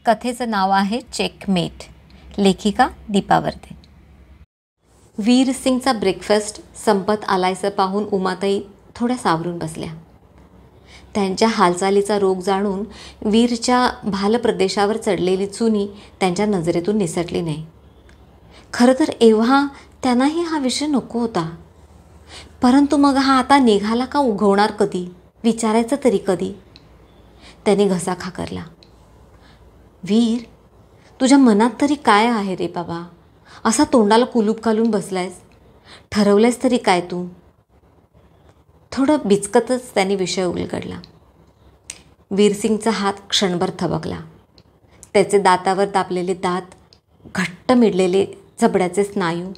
कथेचं नाव आहे चेकमेट. लेखिका दीपा वर्धे. वीर सिंगचा ब्रेकफास्ट संपत आलायचं पाहून उमाताई थोड्या सावरून बसल्या. त्यांच्या हालचालीचा रोग जाणून वीरच्या भालप्रदेशावर चढलेली चुनी त्यांच्या नजरेतून निसटली नाही. खरं तर एव्हा त्यांनाही हा विषय नको होता. परंतु मग हा आता निघाला का उगवणार कधी, विचारायचं तरी कधी. त्यांनी घसा खाकरला. वीर, तुझ्या मनात तरी काय आहे रे बाबा? असा तोंडाला कुलूप घालून बसलायस. ठरवलंयस तरी काय तू? थोडं बिचकतच त्यांनी विषय उलगडला. वीरसिंगचा हात क्षणभर थबकला. त्याचे दातावर दाबलेले दात, घट्ट मिडलेले जबड्याचे स्नायू,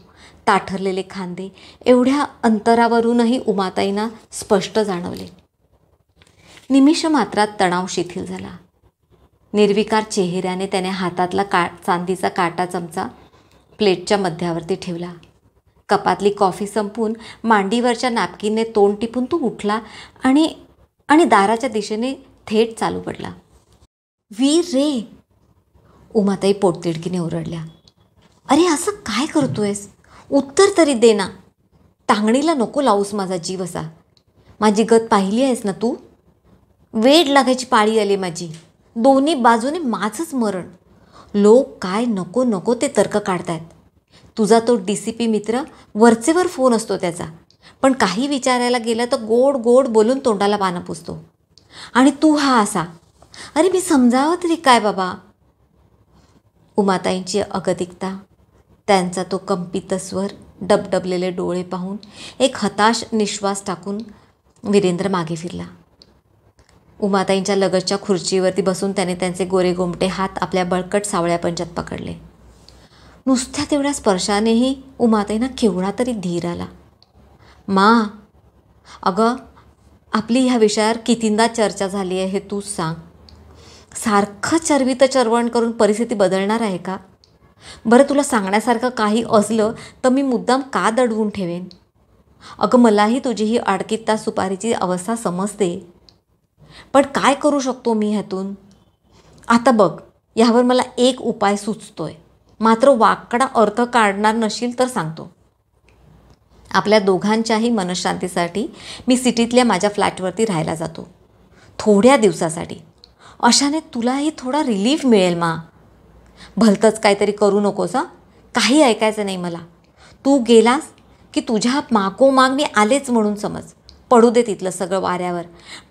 ताठरलेले खांदे एवढ्या अंतरावरूनही उमाताईंना स्पष्ट जाणवले. निमिषमात्रात तणाव शिथिल झाला. निर्विकार चेहऱ्याने त्याने हातातला चांदीचा काटा चमचा प्लेटच्या मध्यावरती ठेवला. कपातली कॉफी संपून मांडीवरच्या नॅपकिनने तोंड टिपून तो उठला आणि दाराच्या दिशेने थेट चालू पडला. वीर रे, उमाताई पोटतिडकीने ओरडल्या. अरे असं काय करतोयस? उत्तर तरी दे ना. टांगणीला नको लावूस माझा जीव असा. माझी गत पाहिली आहेस ना तू? वेड लागायची पाळी आली माझी. दोन्ही बाजूने माझंच मरण. लोक काय नको नको ते तर्क काढतायत. तुझा तो DCP मित्र वरचेवर फोन असतो त्याचा, पण काही विचारायला गेलं तर गोड गोड बोलून तोंडाला पानं पुसतो. आणि तू हा असा. अरे मी समजावं तरी काय बाबा? उमाताईंची अगतिकता, त्यांचा तो कंपित स्वर, डबडबलेले डोळे पाहून एक हताश निश्वास टाकून वीरेंद्र मागे फिरला. उमाताईंच्या लगतच्या खुर्चीवरती बसून त्याने त्यांचे गोरे गोमटे हात आपल्या बळकट सावळ्या पंजात पकडले. नुसत्या तेवढ्या स्पर्शानेही उमाताईंना केवढा तरी धीर आला. मा, अगं आपली ह्या विषयावर कितींदा चर्चा झाली आहे हे तूच सांग. सारखं चरबीत चरवण करून परिस्थिती बदलणार आहे का? बरं, तुला सांगण्यासारखं काही असलं तर मी मुद्दाम का दडवून ठेवेन? अगं मलाही तुझी ही अडकित्ता सुपारीची अवस्था समजते, पण काय करू शकतो मी ह्यातून? आता बघ, ह्यावर मला एक उपाय सुचतोय, मात्र वाकडा अर्थ काढणार नशील तर सांगतो. आपल्या दोघांच्याही मनशांतीसाठी मी सिटीतल्या माझ्या फ्लॅटवरती राहायला जातो, थोड्या दिवसासाठी. अशाने तुलाही थोडा रिलीफ मिळेल मा. भलतंच काहीतरी करू नकोस हां. काही ऐकायचं नाही मला. तू गेलास की तुझ्या मागोमाग मी आलेच म्हणून समज. पडू दे तिथलं सगळं वाऱ्यावर,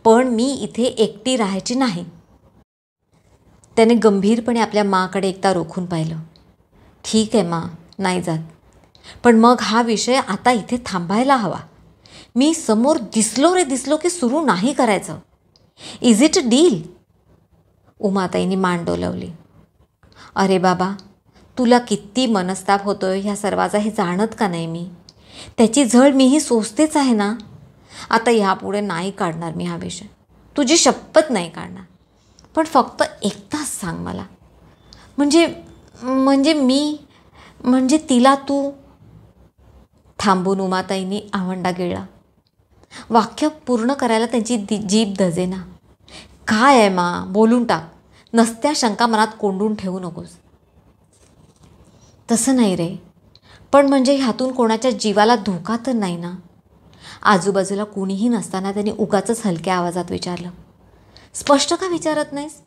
पण मी इथे एकटी राहायची नाही. त्याने गंभीरपणे आपल्या माकडे एकदा रोखून पाहिलं. ठीक आहे मा, नाही जात. पण मग हा विषय आता इथे थांबायला हवा. मी समोर दिसलो की सुरू नाही करायचं. Is it a deal? उमाताईंनी मान डोलवली. अरे बाबा, तुला किती मनस्ताप होतोय ह्या सर्वाचा हे जाणत का नाही मी? त्याची झळ मीही सोसतेच आहे ना. आता ह्यापुढे नाही काढणार मी हा विषय. तुझी शपथ नाही काढणार. पण फक्त एकदाच सांग मला. म्हणजे तिला तू. थांबून उमाताईंनी आवंडा गिळला. वाक्य पूर्ण करायला त्यांची जीभ धजेना. काय आहे मा, बोलून टाक. नसत्या शंका मनात कोंडून ठेवू नकोस. तसं नाही रे, पण म्हणजे ह्यातून कोणाच्या जीवाला धोका तर नाही ना? आजूबाजूला कुणीही नसताना त्यांनी उगाचच हलक्या आवाजात विचारलं. स्पष्ट का विचारत नाहीस?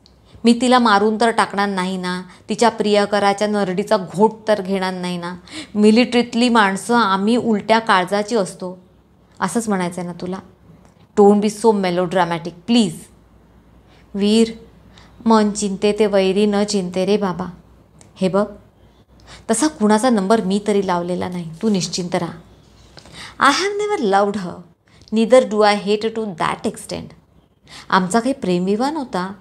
मी तिला मारून तर टाकणार नाही ना. तिच्या प्रियकराच्या नरडीचा घोट तर घेणार नाही ना. मिलिटरीतली माणसं आम्ही उलट्या काळजाची असतो असंच म्हणायचं आहे ना तुला? Don't be so melodramatic please. Veer, मन चिंते ते वैरी न चिंते रे बाबा. हे बघ, तसा कुणाचा नंबर मी तरी लावलेला नाही. तू निश्चिंत राहा. I have never loved her, neither do I hate to that extent. आमचा काही प्रेमविवाह नव्हता.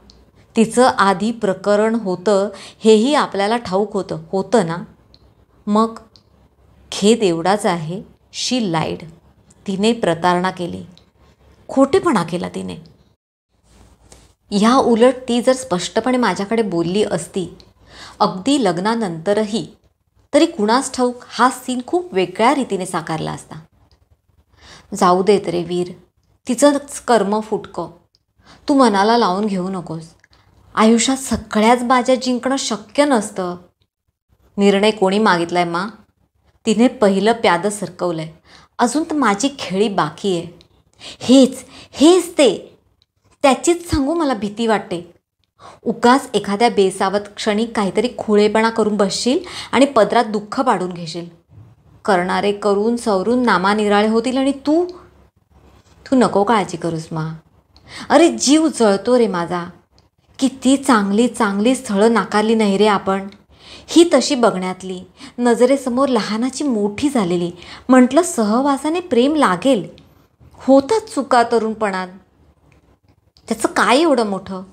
तिचं आधी प्रकरण होतं हेही आपल्याला ठाऊक होतं ना. मग खेद एवढाच आहे, शी लाईड. तिने प्रतारणा केली, खोटेपणा केला तिने. ह्या उलट ती जर स्पष्टपणे माझ्याकडे बोलली असती, अगदी लग्नानंतरही, तरी कुणास ठाऊक हा सीन खूप वेगळ्या रीतीने साकारला असता. जाऊ देत रे वीर, तिचंच कर्म फुटकं. तू मनाला लावून घेऊ नकोस. आयुष्यात सगळ्याच बाज्या जिंकणं शक्य नसतं. निर्णय कोणी मागितलाय मा? तिने पहिलं प्यादं सरकवलंय. अजून तर माझी खेळी बाकी आहे. हेच हेच त्याचीच सांगू मला भीती वाटते. उगाच एखाद्या बेसावत क्षणी काहीतरी खुळेपणा करून बसशील आणि पदरात दुःख पाडून घेशील. करणारे करून सवरून नामानिराळे होतील आणि तू नको काळजी करूस मा. अरे जीव जळतो रे माझा. किती चांगली चांगली स्थळं नाकारली नाही रे आपण. ही तशी बघण्यातली, नजरेसमोर लहानाची मोठी झालेली. म्हटलं सहवासाने प्रेम लागेल. होतात चुका तरुणपणात. त्याचं काय एवढं मोठं?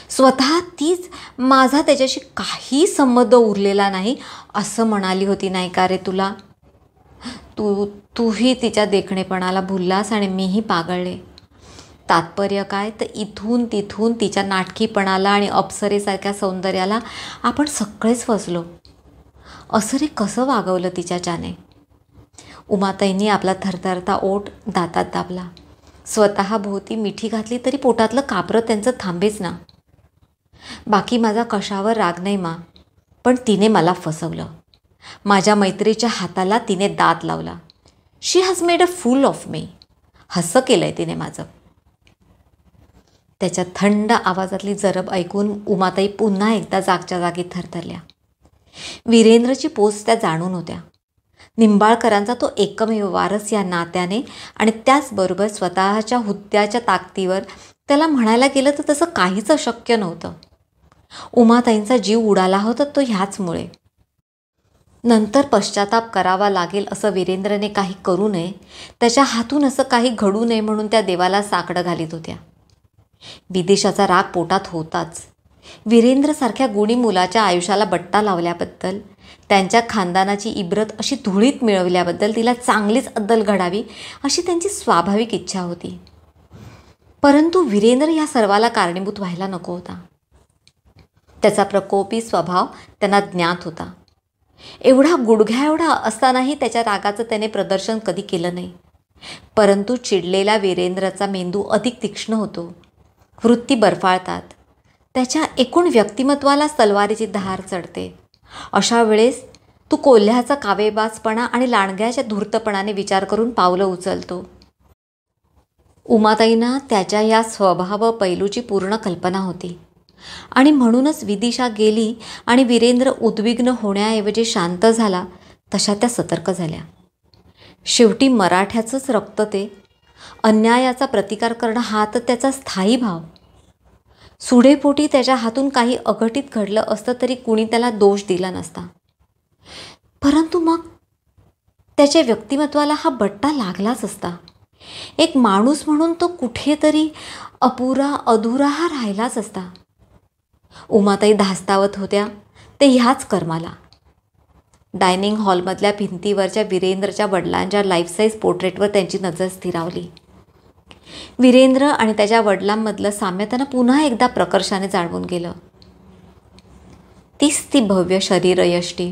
स्वतः तीच माझा त्याच्याशी काही संबंध उरलेला नाही असं म्हणाली होती नाही का रे तुला? तूही तिच्या देखणेपणाला भुललास आणि मीही पागळले. तात्पर्य काय तर इथून तिथून तिच्या नाटकीपणाला आणि अप्सरेसारख्या सौंदर्याला आपण सगळेच फसलो. असं रे कसं वागवलं तिच्याच्याने? उमाताईंनी आपला थरथरता ओठ दातात दाबला. स्वतः भोवती मिठी घातली तरी पोटातलं कापरं त्यांचं थांबेच ना. बाकी माझा कशावर राग नाही मा, पण तिने मला फसवलं. माझ्या मैत्रीच्या हाताला तिने दात लावला. She has made a fool of me. हसं केलंय तिने माझं. त्याच्या थंड आवाजातली जरब ऐकून उमाताई पुन्हा एकदा जागच्या जागी थरथरल्या. वीरेंद्रची पोच त्या जाणून होत्या. निंबाळकरांचा तो एकमेव वारस या नात्याने आणि त्याचबरोबर स्वतःच्या हुद्द्याच्या ताकदीवर त्याला म्हणायला गेलं तर तसं काहीच अशक्य नव्हतं. उमाताईंचा जीव उडाला होता तो ह्याचमुळे. नंतर पश्चाताप करावा लागेल असं वीरेंद्रने काही करू नये, त्याच्या हातून असं काही घडू नये म्हणून त्या देवाला साकडं घालीत होत्या. विदेशाचा राग पोटात होताच. वीरेंद्रसारख्या गुणी मुलाच्या आयुष्याला बट्टा लावल्याबद्दल, त्यांच्या खानदानाची इब्रत अशी धुळीत मिळवल्याबद्दल तिला चांगलीच अद्दल घडावी अशी त्यांची स्वाभाविक इच्छा होती. परंतु वीरेंद्र या सर्वाला कारणीभूत व्हायला नको होता. त्याचा प्रकोपी स्वभाव त्यांना ज्ञात होता. एवढा गुडघ्या एवढा असतानाही त्याच्या रागाचं त्याने प्रदर्शन कधी केलं नाही. परंतु चिडलेला वीरेंद्रचा मेंदू अधिक तीक्ष्ण होतो. वृत्ती बर्फाळतात. त्याच्या एकूण व्यक्तिमत्वाला तलवारीची धार चढते. अशा वेळेस तू कोल्ह्याचा कावेबाजपणा आणि लांडग्याच्या धूर्तपणाने विचार करून पावलं उचलतो. उमाताईंना त्याच्या या स्वभाव पैलूची पूर्ण कल्पना होती आणि म्हणूनच विदिशा गेली आणि वीरेंद्र उद्विग्न होण्याऐवजी शांत झाला तशा त्या सतर्क झाल्या. शेवटी मराठ्याचंच रक्त ते. अन्यायाचा प्रतिकार करणं हा तर त्याचा स्थायी भाव. सुडेपोटी त्याच्या हातून काही अघटित घडलं असतं तरी कुणी त्याला दोष दिला नसता. परंतु मग त्याच्या व्यक्तिमत्वाला हा बट्टा लागलाच असता. एक माणूस म्हणून तो कुठेतरी अपुरा अधुरा हा राहिलाच असता. उमाताई धास्तावत होत्या ते ह्याच कर्माला. डायनिंग हॉलमधल्या भिंतीवरच्या वीरेंद्रच्या वडिलांच्या लाईफ साईज पोर्ट्रेटवर त्यांची नजर स्थिरावली. वीरेंद्र आणि त्याच्या वडिलांमधलं साम्य त्यांना पुन्हा एकदा प्रकर्षाने जाणवून गेलं. तीच ती भव्य शरीरयष्टी,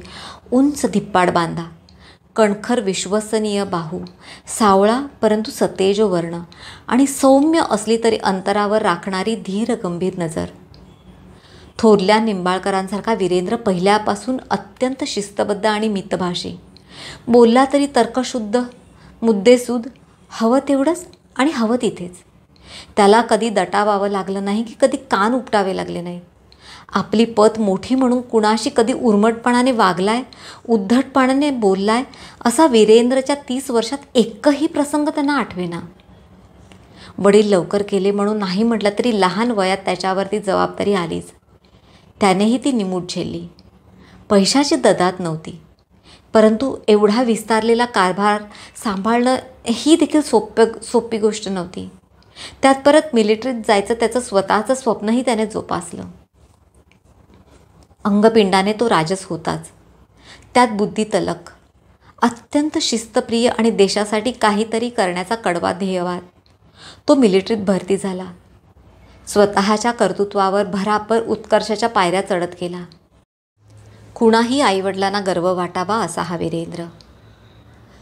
उंच धिप्पाड बांधा, कणखर विश्वसनीय बाहू, सावळा परंतु सतेज वर्ण आणि सौम्य असली तरी अंतरावर राखणारी धीर गंभीर नजर. थोरल्या निंबाळकरांसारखा वीरेंद्र पहिल्यापासून अत्यंत शिस्तबद्ध आणि मितभाषी. बोलला तरी तर्कशुद्ध, मुद्देसूद, हवं तेवढंच आणि हवं तिथेच. त्याला कधी दटावावं लागलं नाही की कधी कान उपटावे लागले नाहीत. आपली पत मोठी म्हणून कुणाशी कधी उर्मटपणाने वागलाय, उद्धटपणाने बोललाय असा वीरेंद्रच्या 30 वर्षात एकही प्रसंग त्यांना आठवेना. वडील लवकर केले म्हणून नाही म्हटलं तरी लहान वयात त्याच्यावरती जबाबदारी आलीच. त्यानेही ती निमूट झेलली. पैशाची ददात नव्हती, परंतु एवढा विस्तारलेला कारभार सांभाळणं ही देखील सोपी गोष्ट नव्हती. त्यात परत मिलिटरीत जायचं त्याचं स्वतःचं स्वप्नही त्याने जोपासलं. अंगपिंडाने तो राजस होताच, त्यात बुद्धी तलक, अत्यंत शिस्तप्रिय आणि देशासाठी काहीतरी करण्याचा कडवा ध्येयवाद. तो मिलिटरीत भरती झाला. स्वतःच्या कर्तृत्वावर भराभर उत्कर्षाच्या पायऱ्या चढत गेला. कुणाही आईवडिलांना गर्व वाटावा असा हा वीरेंद्र.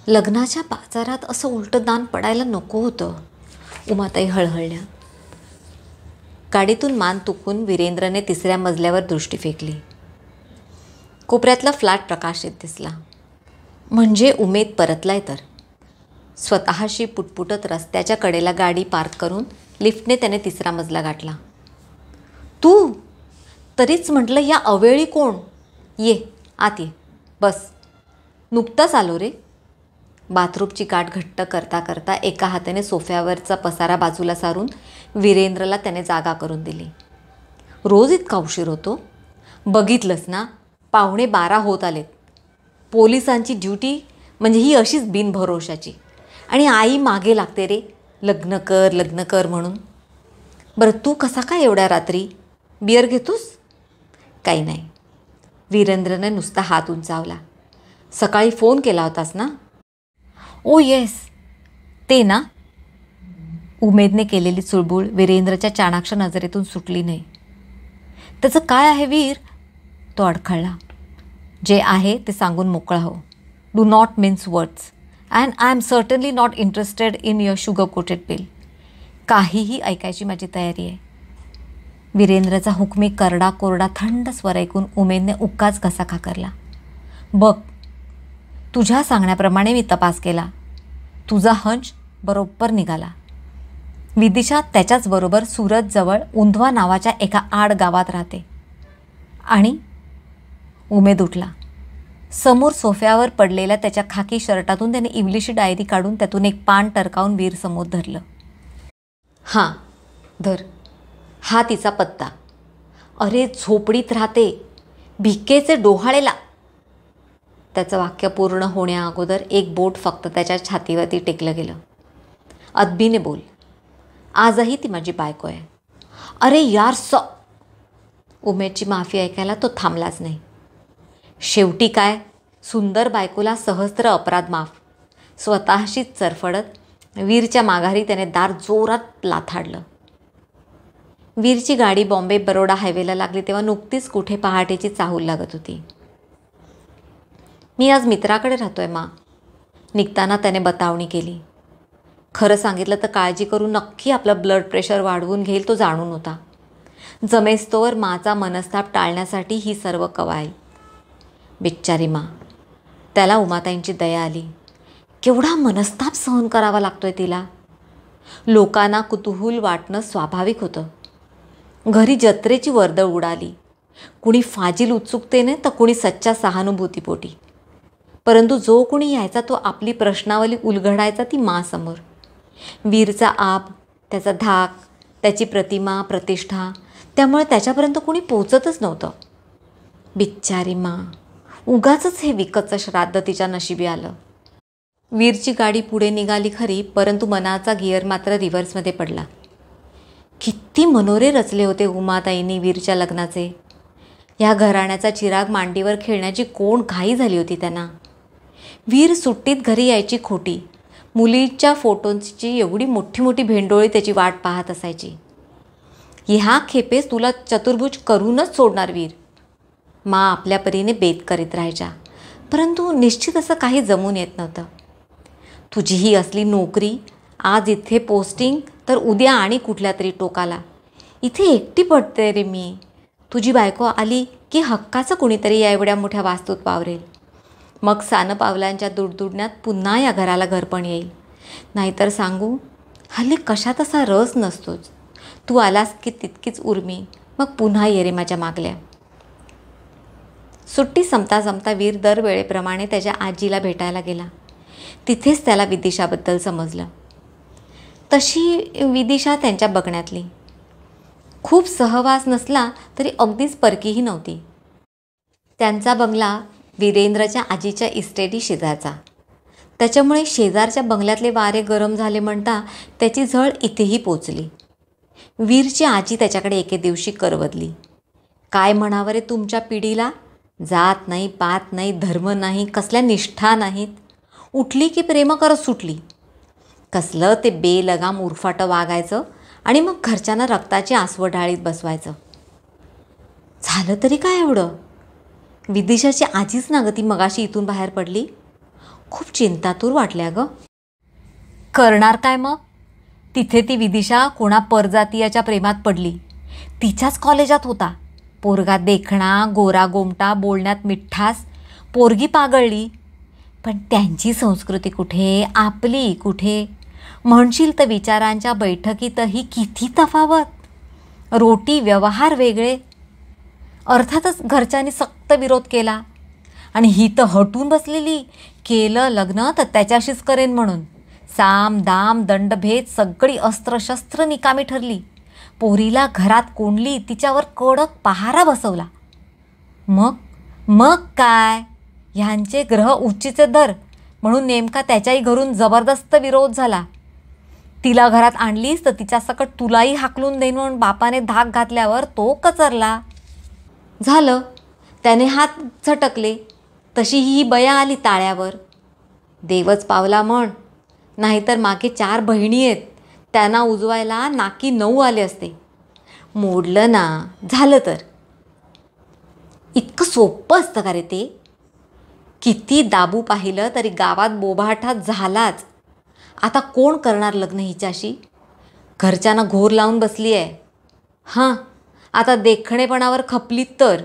लग्नाच्या बाजारात असं उलटं दान पडायला नको होतं. उमाताई हळहळल्या. गाडीतून मान तुकून वीरेंद्रने तिसऱ्या मजल्यावर दृष्टी फेकली. कोपऱ्यातला फ्लॅट प्रकाशित दिसला. म्हणजे उमेद परतलाय तर. स्वतःशी पुटपुटत रस्त्याच्या कडेला गाडी पार्क करून लिफ्टने त्याने तिसरा मजला गाठला. तू तरीच म्हटलं या अवेळी कोण? ये आत ये, बस. नुकताच आलो रे. बाथरूमची गाठ घट्ट करता करता एका हाताने सोफ्यावरचा पसारा बाजूला सारून वीरेंद्रला त्याने जागा करून दिली. रोज इतका उशीर होतो? बघितलंस ना, 11:15 होत आलेत. पोलिसांची ड्युटी म्हणजे ही अशीच बिनभरोशाची. आणि आई मागे लागते रे, लग्न कर म्हणून. बरं, तू कसा काय एवढ्या रात्री? बिअर घेतोस? काही नाही. वीरेंद्रने नुसता हात उंचावला. सकाळी फोन केला होतास ना? ओ येस, ते ना. उमेदने केलेली चुळबुळ वीरेंद्रच्या चाणाक्ष नजरेतून सुटली नाही. त्याचं काय आहे वीर? तो अडखळला. जे आहे ते सांगून मोकळा हो. Do not mince words. And I am certainly not interested in your sugar coated bill. काहीही ऐकायची माझी तयारी आहे. वीरेंद्रचा हुकमी करडा कोरडा थंड स्वर ऐकून उमेदने उक्काच घसा खाकरला. बघ, तुझ्या सांगण्याप्रमाणे मी तपास केला. तुझा हंच बरोबर निघाला. विदिशा त्याच्याचबरोबर सुरतजवळ उंधवा नावाच्या एका आड गावात राहते. आणि उमेद उठला. समोर सोफ्यावर पडलेल्या त्याच्या खाकी शर्टातून त्याने इंग्लिश डायरी काढून त्यातून एक पान टरकावून वीरसमोर धरलं. हां, धर. हा तिचा पत्ता. अरे, झोपडीत राहते, भिकेचे डोहाळेला. त्याचं वाक्य पूर्ण होण्याअगोदर एक बोट फक्त त्याच्या छातीवरती टेकलं गेलं. अदबीने बोल. आजही ती माझी बायको आहे. अरे यार उमेदची माफी ऐकायला तो थांबलाच नाही. शेवटी काय, सुंदर बायकोला सहस्त्र अपराध माफ. स्वतःशीच चरफडत वीरच्या माघारी त्याने दार जोरात लाथाडलं. वीरची गाडी बॉम्बे बरोडा हायवेला लागली तेव्हा नुकतीच कुठे पहाटेची चाहूल लागत होती. मी आज मित्राकडे राहतोय मा. निघताना त्याने बतावणी केली. खरं सांगितलं तर काळजी करून नक्की आपलं ब्लड प्रेशर वाढवून घेईल तो जाणून होता. जमेस्तोवर माचा मनस्ताप टाळण्यासाठी ही सर्व कवाई. बिच्चारी मा. त्याला उमाताईंची दया आली. केवढा मनस्ताप सहन करावा लागतोय तिला. लोकांना कुतूहल वाटणं स्वाभाविक होतं. घरी जत्रेची वर्दळ उडाली. कुणी फाजील उत्सुकतेने तर कुणी सच्च्या सहानुभूतीपोटी. परंतु जो कुणी यायचा तो आपली प्रश्नावली उलगडायचा ती मासमोर. वीरचा आब, त्याचा धाक, त्याची प्रतिमा, प्रतिष्ठा, त्यामुळे त्याच्यापर्यंत कुणी पोचतच नव्हतं. बिच्चारी मा. उगाचच हे विकतचं श्राद्ध तिच्या नशिबी आलं. वीरची गाडी पुढे निघाली खरी, परंतु मनाचा गिअर मात्र रिव्हर्समध्ये पडला. किती मनोरे रचले होते उमाताईंनी वीरच्या लग्नाचे. ह्या घराण्याचा चिराग मांडीवर खेळण्याची कोण घाई झाली होती त्यांना. वीर सुट्टीत घरी यायची खोटी. मुलीच्या फोटोंची एवढी मोठी मोठी भेंडोळी त्याची वाट पाहत असायची. ह्या खेपेस तुला चतुर्भुज करूनच सोडणार वीर. मा आपल्या परीने बेत करीत राहायच्या, परंतु निश्चित असं काही जमून येत नव्हतं. तुझी ही असली नोकरी, आज इथे पोस्टिंग तर उद्या आणि कुठल्या तरी टोकाला. इथे एकटी पडते रे मी. तुझी बायको आली की हक्काचं कुणीतरी या एवढ्या मोठ्या वास्तूत वावरेल. मग सानपावलांच्या दुडदुडण्यात पुन्हा या घराला घरपण येईल. नाहीतर सांगू, हल्ली कशात असा रस नसतोच. तू आलास की तितकीच उर्मी, मग पुन्हा ये रे माझ्या मागल्या. सुट्टी संपता संपता वीर दरवेळेप्रमाणे त्याच्या आजीला भेटायला गेला. तिथेच त्याला विदिशाबद्दल समजलं. तशी विदिशा त्यांच्या बघण्यातली. खूप सहवास नसला तरी अगदीच परकीही नव्हती. त्यांचा बंगला वीरेंद्रच्या आजीच्या इस्टेटी शेजारचा. त्याच्यामुळे शेजारच्या बंगल्यातले वारे गरम झाले म्हणता त्याची झळ इथेही पोचली. वीरची आजी त्याच्याकडे एके दिवशी करवदली. काय म्हणावं रे तुमच्या पिढीला? जात नाही, पात नाही, धर्म नाही, कसल्या निष्ठा नाहीत. उठली की प्रेम करत सुटली. कसलं ते बेलगाम उरफाटं वागायचं आणि मग घरच्यांना रक्ताची आसवं ढाळीत बसवायचं. झालं तरी काय एवढं? विदिशाची आजीच ना ग ती मगाशी इथून बाहेर पडली. खूप चिंतातूर वाटल्या ग. करणार काय मग? तिथे ती विदिशा कोणा परजातीयाच्या प्रेमात पडली. तिच्याच कॉलेजात होता. पोरगा देखणा, गोरा गोमटा, बोलण्यात मिठ्ठास, पोरगी पागळली. पण त्यांची संस्कृती कुठे, आपली कुठे? म्हणशील तर विचारांच्या बैठकीतही किती तफावत. रोटी व्यवहार वेगळे. अर्थातच घरच्यांनी सक्त विरोध केला. आणि ही तर हटून बसलेली, केलं लग्न तर त्याच्याशीच करेन म्हणून. साम दाम दंडभेद सगळी अस्त्रशस्त्र निकामी ठरली. पोरीला घरात कोंडली, तिच्यावर कडक पहारा बसवला. मग काय, ह्यांचे ग्रह उच्चीचे दर म्हणून नेमका त्याच्याही घरून जबरदस्त विरोध झाला. तिला घरात आणलीस तर तिच्यासकट तुलाही हाकलून देईन म्हणून बापाने धाक घातल्यावर तो कचरला. झालं, त्याने हात झटकले तशी ही बया आली ताळ्यावर. देवच पावला म्हण, नाहीतर मागे 4 बहिणी आहेत, त्यांना उजवायला नाकी 9 आले असते. मोडलं ना, झालं तर. इतकं सोपं असतं का रे ते? किती दाबू पाहिलं तरी गावात बोभाटा झालाच. आता कोण करणार लग्न हिच्याशी? घरच्यांना घोर लावून बसली आहे. हां, आता देखणेपणावर खपलीत तर.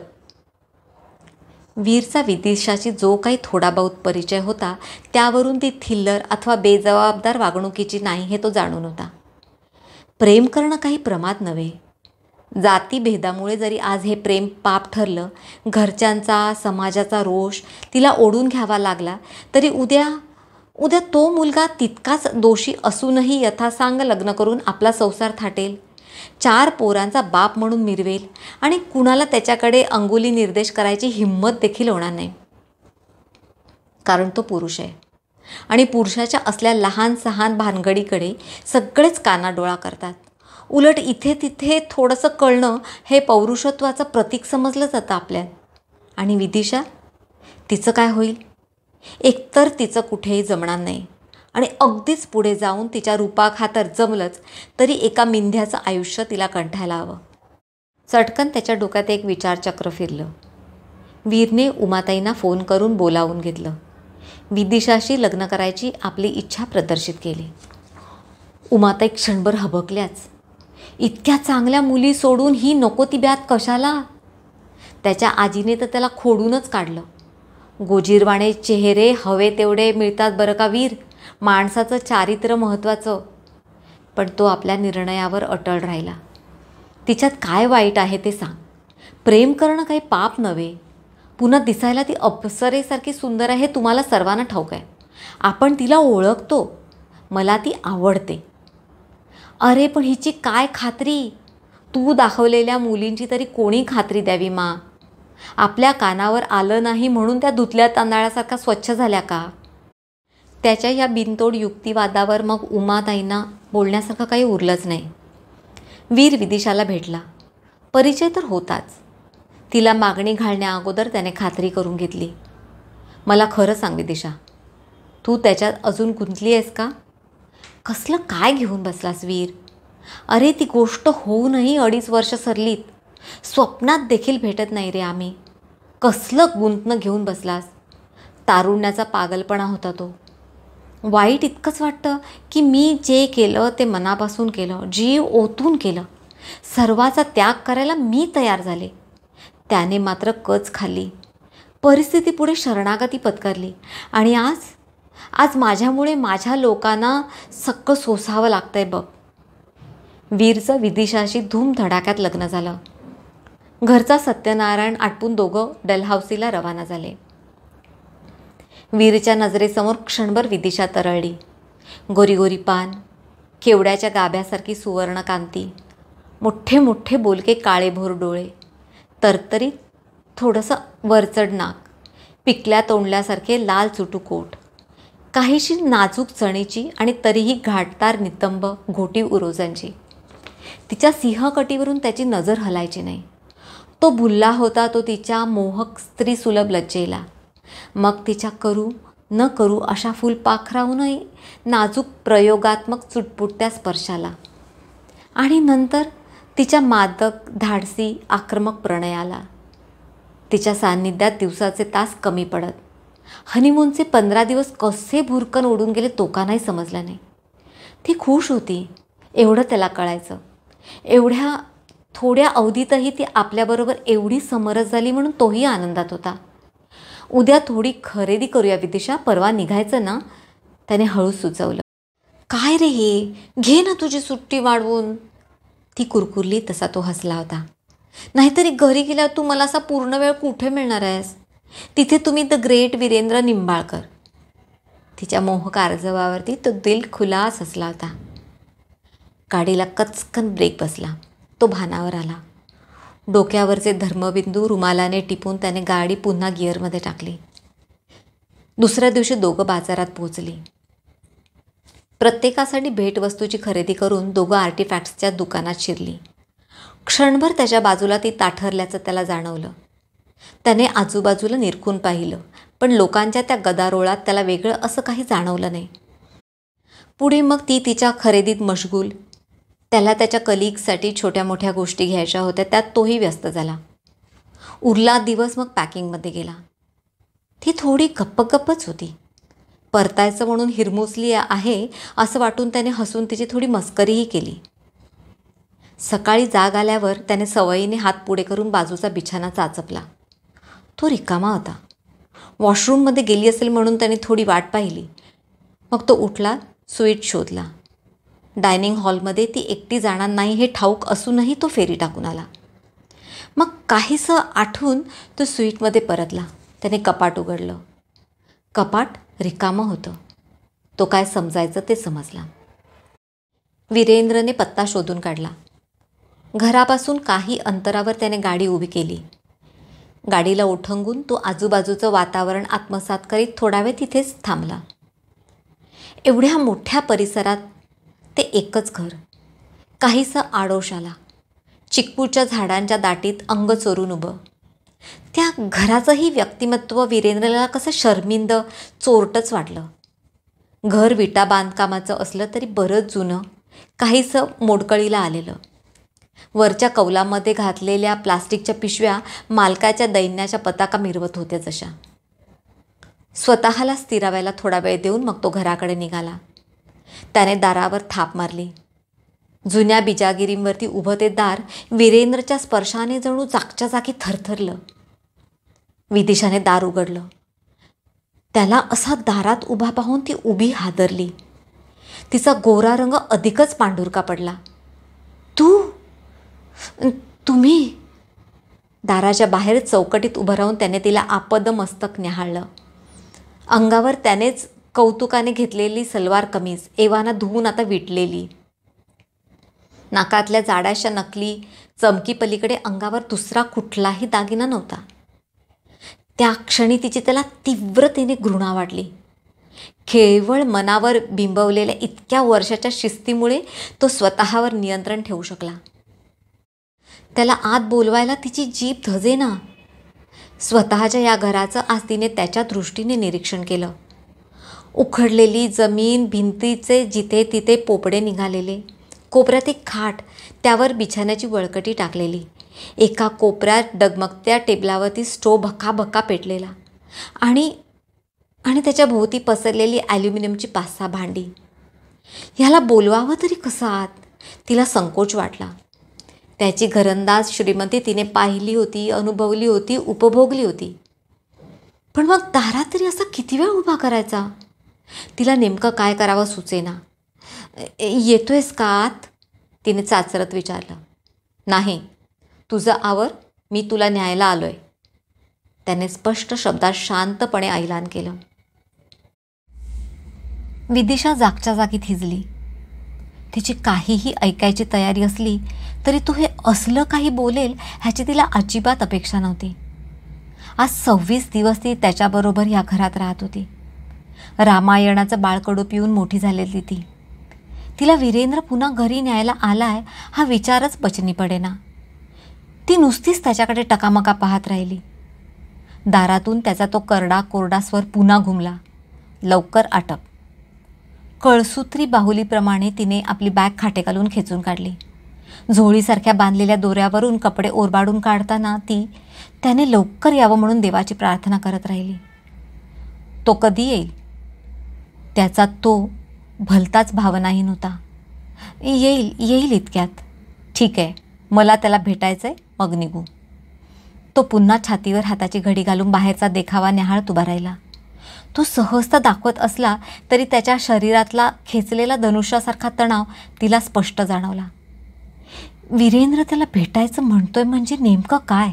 वीरचा विदिशाशी जो काही थोडा बहुत परिचय होता त्यावरून ती थिल्लर अथवा बेजबाबदार वागणुकीची नाही हे तो जाणून होता. प्रेम करणं काही प्रमाद नव्हे. जातीभेदामुळे जरी आज हे प्रेम पाप ठरलं, घरच्यांचा समाजाचा रोष तिला ओढून घ्यावा लागला, तरी उद्या तो मुलगा तितकाच दोषी असूनही यथासांग लग्न करून आपला संसार थाटेल, 4 पोरांचा बाप म्हणून मिरवेल आणि कुणाला त्याच्याकडे अंगुली निर्देश करायची हिंमत देखील होणार नाही. कारण तो पुरुष आहे आणि पुरुषाच्या असल्या लहान सहान भानगडीकडे सगळेच कानाडोळा करतात. उलट इथे तिथे थोडंसं कळणं हे पौरुषत्वाचं प्रतीक समजलं जातं आपल्यात. आणि विदिशा, तिचं काय होईल? एकतर तिचं कुठेही जमणार नाही आणि अगदीच पुढे जाऊन तिच्या रूपाखातर जमलंच तरी एका मिंध्याचं आयुष्य तिला कंठायला हवं. चटकन त्याच्या डोक्यात एक विचारचक्र फिरलं. वीरने उमाताईंना फोन करून बोलावून घेतलं. विदिशाशी लग्न करायची आपली इच्छा प्रदर्शित केली. उमाताई क्षणभर हबकल्याच. इतक्या चांगल्या मुली सोडून ही नको ती ब्यात कशाला? त्याच्या आजीने तर त्याला खोडूनच काढलं. गोजीरवाणे चेहरे हवे तेवढे मिळतात बरं का वीर, माणसाचं चारित्र्य महत्त्वाचं. पण तो आपल्या निर्णयावर अटळ राहिला. तिच्यात काय वाईट आहे ते सांग. प्रेम करणं काही पाप नव्हे. पुन्हा दिसायला ती अप्सरेसारखी सुंदर आहे, तुम्हाला सर्वांना ठाऊक आहे. आपण तिला ओळखतो, मला ती आवडते. अरे पण हिची काय खात्री? तू दाखवलेल्या मुलींची तरी कोणी खात्री द्यावी मा? आपल्या कानावर आलं नाही म्हणून त्या धुतल्या तांदळासारखा स्वच्छ झाल्या का? त्याच्या या बिनतोड युक्तिवादावर मग उमाताईंना बोलण्यासारखं काही उरलंच नाही. वीर विदिशाला भेटला. परिचय तर होताच. तिला मागणी घालण्या अगोदर त्याने खात्री करून घेतली. मला खरं सांग विदिशा, तू त्याच्यात अजून गुंतली आहेस का? कसलं काय घेऊन बसलास वीर? अरे ती गोष्ट होऊनही 2.5 वर्ष सरलीत. स्वप्नात देखील भेटत नाही रे आम्ही. कसलं गुंतणं घेऊन बसलास? तारुण्याचा पागलपणा होता तो. वाईट इतकंच वाटतं की मी जे केलं ते मनापासून केलं, जीव ओतून केलं. सर्वाचा त्याग करायला मी तयार झाले. त्याने मात्र कच खाल्ली. परिस्थितीपुढे शरणागती पत्करली आणि आज माझ्यामुळे माझ्या लोकांना सगळं सोसावं लागतंय बघ. वीरचं विदिशाशी धूमधडाक्यात लग्न झालं. घरचा सत्यनारायण आटपून दोघं डलहाऊसीला रवाना झाले. वीरच्या नजरेसमोर क्षणभर विदिशा तरळली. गोरीगोरी पान, केवड्याच्या गाभ्यासारखी सुवर्णकांती, मोठे मोठे बोलके काळेभोर डोळे, तरतरीत थोडंसं वरचढ नाक, पिकल्या तोंडल्यासारखे लाल चुटू कोट, काहीशी नाजूक चणीची आणि तरीही घाटदार नितंब घोटी उरोजांची. तिच्या सिंहकटीवरून त्याची नजर हलायची नाही. तो भुलला होता तो तिच्या मोहक स्त्रीसुलभ लज्जेला. मग तिच्या करू न करू अशा फुलपाखराहूनही नाजूक प्रयोगात्मक चुटपुटत्या स्पर्शाला. आणि नंतर तिच्या मादक धाडसी आक्रमक प्रणयाला. तिच्या सान्निध्यात दिवसाचे तास कमी पडत. हनीमूनचे 15 दिवस कसे भुरकन ओढून गेले तोकानाही समजलं नाही. ती खुश होती एवढं त्याला कळायचं. एवढ्या थोड्या अवधीतही ती आपल्याबरोबर एवढी समरस झाली म्हणून तोही आनंदात होता. उद्या थोडी खरेदी करूया विदिशा, परवा निघायचं ना, त्याने हळू सुचवलं. काय रे हे, घे ना तुझी सुट्टी वाढवून. ती कुरकुरली तसा तो हसला होता. नाहीतरी घरी गेल्यावर तू मला असा पूर्ण वेळ कुठे मिळणार आहेस? तिथे तुम्ही द ग्रेट वीरेंद्र निंबाळकर. तिच्या मोहक आर्जवावरती तो दिलखुलास हसला होता. गाडीला कचकन ब्रेक बसला. तो भानावर आला. डोक्यावरचे धर्मबिंदू रुमालाने टिपून त्याने गाडी पुन्हा गिअरमध्ये टाकली. दुसऱ्या दिवशी दोघं बाजारात पोहोचली. प्रत्येकासाठी भेटवस्तूची खरेदी करून दोघं आर्टिफॅक्ट्सच्या दुकानात शिरली. क्षणभर त्याच्या बाजूला ती ताठरल्याचं त्याला जाणवलं. त्याने आजूबाजूला निरखून पाहिलं, पण लोकांच्या त्या गदारोळात त्याला वेगळं असं काही जाणवलं नाही. पुढे मग ती तिच्या खरेदीत मशगूल. त्याला त्याच्या कलिग्ससाठी छोट्या मोठ्या गोष्टी घ्यायच्या होत्या, त्यात तोही व्यस्त झाला. उरला दिवस मग पॅकिंगमध्ये गेला. ती थोडी गप्पच होती. परतायचं म्हणून हिरमुसली आहे असं वाटून त्याने हसून तिची थोडी मस्करीही केली. सकाळी जाग आल्यावर त्याने सवयीने हात पुढे करून बाजूचा बिछाना चाचपला. तो रिकामा होता. वॉशरूममध्ये गेली असेल म्हणून त्याने थोडी वाट पाहिली. मग तो उठला, स्वीट शोधला. डायनिंग हॉलमध्ये ती एकटी जाणार नाही हे ठाऊक असूनही तो फेरी टाकून आला. मग काहीसं आठवून तो स्वीटमध्ये परतला. त्याने कपाट उघडलं. कपाट रिकामं होतं. तो काय समजायचं ते समजला. वीरेंद्रने पत्ता शोधून काढला. घरापासून काही अंतरावर त्याने गाडी उभी केली. गाडीला ओठंगून तो आजूबाजूचं वातावरण आत्मसात करीत थोडा वेळ तिथेच थांबला. एवढ्या मोठ्या परिसरात ते एकच घर. काहीसं आडोशाला, चिकपूच्या झाडांच्या दाटीत अंग चोरून उभं. त्या घराचंही व्यक्तिमत्व वीरेंद्रला कसं शर्मिंद, चोरटंच वाटलं. घर विटा बांधकामाचं असलं तरी बरंच जुनं, काहीसं मोडकळीला आलेलं. वरच्या कौलामध्ये घातलेल्या प्लास्टिकच्या पिशव्या मालकाच्या दैन्याच्या पताका मिरवत होत्या जशा. स्वतःला स्थिरावायला थोडा वेळ देऊन मग तो घराकडे निघाला. त्याने दारावर थाप मारली. जुन्या बिजागिरींवरती उभं ते दार वीरेंद्रच्या स्पर्शाने जणू जागच्या जागी थरथरलं. विदिशाने दार उघडलं. त्याला असा दारात उभा पाहून ती उभी हादरली. तिचा गोरा रंग अधिकच पांढुरका पडला. तुम्ही दाराच्या बाहेर चौकटीत उभं राहून त्याने तिला आपद मस्तक न्याहाळलं. अंगावर त्यानेच कौतुकाने घेतलेली सलवार कमीज एवाना धुवून आता विटलेली. नाकातल्या जाड्याशा नकली चमकी पलीकडे अंगावर दुसरा कुठलाही दागिना नव्हता. त्या क्षणी तिची त्याला तीव्रतेने घृणा वाटली. केवळ मनावर बिंबवलेल्या इतक्या वर्षाच्या शिस्तीमुळे तो स्वतःवर नियंत्रण ठेवू शकला. त्याला आत बोलवायला तिची जीभ धजेना. स्वतःच्या या घराचं आज तिने त्याच्या दृष्टीने निरीक्षण केलं. उखडलेली जमीन, भिंतीचे जिथे तिथे पोपडे निघालेले, कोपऱ्यात एक खाट, त्यावर बिछाण्याची वळकटी टाकलेली, एका कोपऱ्यात डगमगत्या टेबलावरती स्टोव भक्काभक्का पेटलेला आणि त्याच्या भोवती पसरलेली ॲल्युमिनियमची 5-6 भांडी. ह्याला बोलवावं तरी कसं आत? तिला संकोच वाटला. त्याची घरंदाज श्रीमंती तिने पाहिली होती, अनुभवली होती, उपभोगली होती. पण मग दारात तरी असा किती वेळ उभा करायचा? तिला नेमकं काय करावं सुचेना. येतोयस का आत? तिने चाचरत विचारलं. नाही, तुझं आवर, मी तुला न्यायला आलोय, त्याने स्पष्ट शब्दात शांतपणे ऐलान केलं. विदिशा जागच्या जागी थिजली. तिची काहीही ऐकायची तयारी असली तरी तो हे असलं काही बोलेल ह्याची तिला अजिबात अपेक्षा नव्हती. आज 26 दिवस ती त्याच्याबरोबर ह्या घरात राहत होती. रामायणाचं बाळकडू पिऊन मोठी झालेली ती. तिला वीरेंद्र पुन्हा घरी न्यायला आलाय हा विचारच पचनी पडेना. ती नुसतीच त्याच्याकडे टकामका पाहत राहिली. दारातून त्याचा तो करडा कोरडा स्वर पुन्हा घुमला. लवकर आटप. कळसूत्री बाहुलीप्रमाणे तिने आपली बॅग खाटेखालून खेचून काढली. झोळीसारख्या बांधलेल्या दोऱ्यावरून कपडे ओरबाडून काढताना त्याने लवकर यावं म्हणून देवाची प्रार्थना करत राहिली. तो कधी येईल? त्याचा तो भलताच भावनाहीन होता. येईल इतक्यात. ठीक आहे, मला त्याला भेटायचं आहे, मग निघू. तो पुन्हा छातीवर हाताची घडी घालून बाहेरचा देखावा न्याहाळत उभा राहिला. तो सहजता दाखवत असला तरी त्याच्या शरीरातला खेचलेला धनुष्यासारखा तणाव तिला स्पष्ट जाणवला. वीरेंद्र त्याला भेटायचं म्हणतोय म्हणजे नेमकं काय?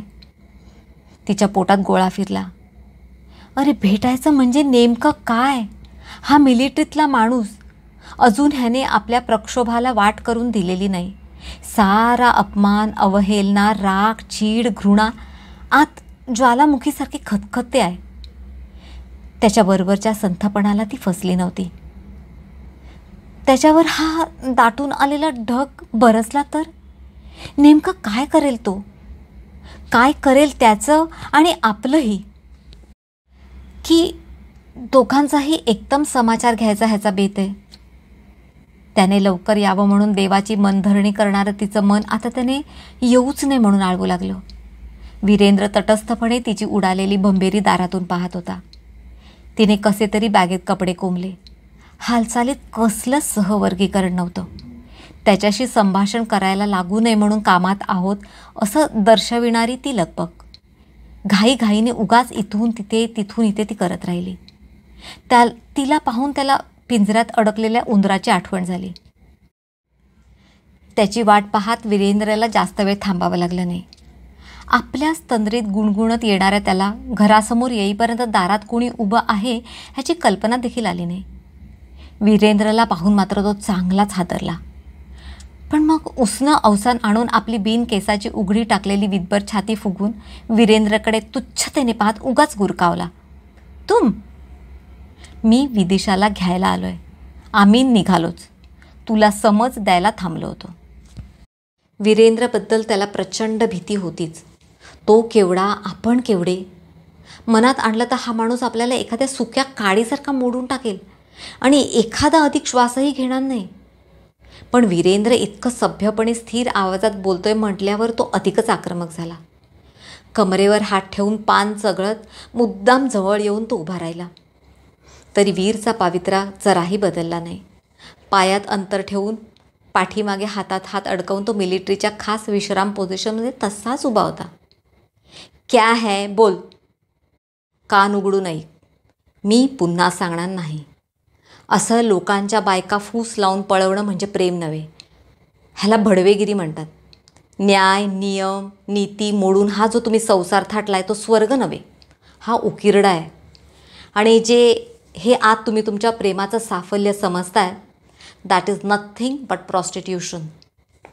तिच्या पोटात गोळा फिरला. अरे भेटायचं म्हणजे नेमकं काय? हा मिलिटरीतला माणूस. अजून ह्याने आपल्या प्रक्षोभाला वाट करून दिलेली नाही. सारा अपमान, अवहेलना, राग, चीड, घृणा आत ज्वालामुखीसारखी खतखते आहे. त्याच्याबरोबरच्या संथपणाला ती फसली नव्हती. त्याच्यावर हा दाटून आलेला ढग बरसला तर नेमकं काय करेल तो? काय करेल त्याचं आणि आपलंही? की दोघांचाही एकदम समाचार घ्यायचा ह्याचा बेत आहे. त्याने लवकर यावं म्हणून देवाची मनधरणी करणारं तिचं मन आता त्याने येऊच नाही म्हणून आळवू लागलं. वीरेंद्र तटस्थपणे तिची उडालेली भंबेरी दारातून पाहत होता. तिने कसे तरी बॅगेत कपडे कोंबले. हालचालीत कसलं सहवर्गीकरण नव्हतं. त्याच्याशी संभाषण करायला लागू नये म्हणून कामात आहोत असं दर्शविणारी ती लगबग. घाईघाईने उगाच इथून तिथे तिथून इथे ती करत राहिली. तिला पाहून त्याला पिंजऱ्यात अडकलेल्या उंदराची आठवण झाली. त्याची वाट पाहत वीरेंद्रला जास्त वेळ थांबावं लागलं नाही. आपल्याच तंद्रीत गुणगुणत येणाऱ्या त्याला घरासमोर येईपर्यंत दारात कोणी उभं आहे ह्याची कल्पना देखील आली नाही. वीरेंद्रला पाहून मात्र तो चांगलाच हादरला. पण मग उसनं अवसान आणून आपली बिन केसाची उघडी टाकलेली विदभर छाती फुगून वीरेंद्रकडे तुच्छतेने पाहत उगाच गुरकावला. मी विदिशाला घ्यायला आलोय. आम्ही निघालोच. तुला समज द्यायला थांबलो होतो. वीरेंद्रबद्दल त्याला प्रचंड भीती होतीच. तो केवढा, आपण केवढे. मनात आणलं तर हा माणूस आपल्याला एखाद्या सुक्या काडीसारखा मोडून टाकेल आणि एखादा अधिक श्वासही घेणार नाही. पण वीरेंद्र इतकं सभ्यपणे स्थिर आवाजात बोलतोय म्हटल्यावर तो अधिकच आक्रमक झाला. कमरेवर हात ठेवून पान चघळत मुद्दाम जवळ येऊन तो उभा राहिला. तरी वीरचा पावित्रा जराही बदलला नाही. पायात अंतर ठेवून पाठीमागे हातात हात अडकवून तो मिलिटरीच्या खास विश्राम पोझिशनमध्ये तसाच उभा होता. क्या है बोल. कान उघडू नाही. मी पुन्हा सांगणार नाही. असं लोकांच्या बायका फूस लावून पळवणं म्हणजे प्रेम नव्हे. ह्याला भडवेगिरी म्हणतात. न्याय, नियम, नीती मोडून हा जो तुम्ही संसार थाटलाय तो स्वर्ग नव्हे, हा उकिरडा आहे. आणि हे आत तुम्ही तुमच्या प्रेमाचं साफल्य समजताय, that is nothing but prostitution.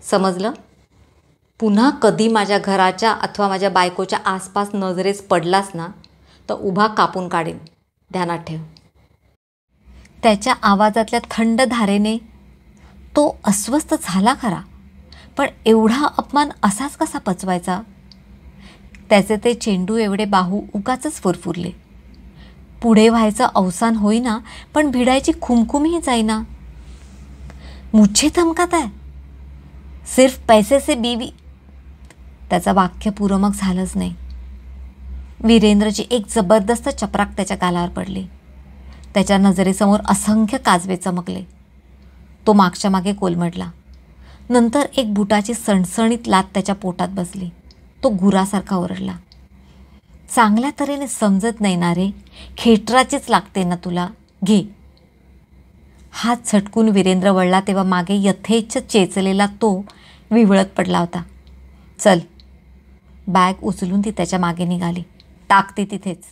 समजलं? पुन्हा कधी माझ्या घराच्या अथवा माझ्या बायकोच्या आसपास नजरेस पडलास ना तर उभा कापून काढेन. ध्यानात ठेव. त्याच्या आवाजातल्या थंड धारेने तो अस्वस्थ झाला खरा, पण एवढा अपमान असाच कसा पचवायचा? त्याचे ते चेंडू एवढे बाहू उगाचच फुरफुरले. पुढे व्हायचं अवसान होईना, पण भिडायची खुमखुमीही जाईना. मुझे धमकात आहे, सिर्फ पैसे से बीवी. त्याचं वाक्य पूरमक झालंच नाही. वीरेंद्रची एक जबरदस्त चपराक त्याच्या गालावर पडली. त्याच्या नजरेसमोर असंख्य काजवे चमकले. तो मागच्या मागे कोलमडला. नंतर एक बुटाची सणसणीत लात त्याच्या पोटात बसली. तो गुरासारखा ओरडला. चांगल्या तऱ्हेने समजत नाही ना रे, खेटराचीच लागते ना तुला, घे. हात झटकून वीरेंद्र वळला तेव्हा मागे यथेच्छ चेचलेला तो विवळत पडला होता. चल. बॅग उचलून ती त्याच्या मागे निघाली. टाकते तिथेच.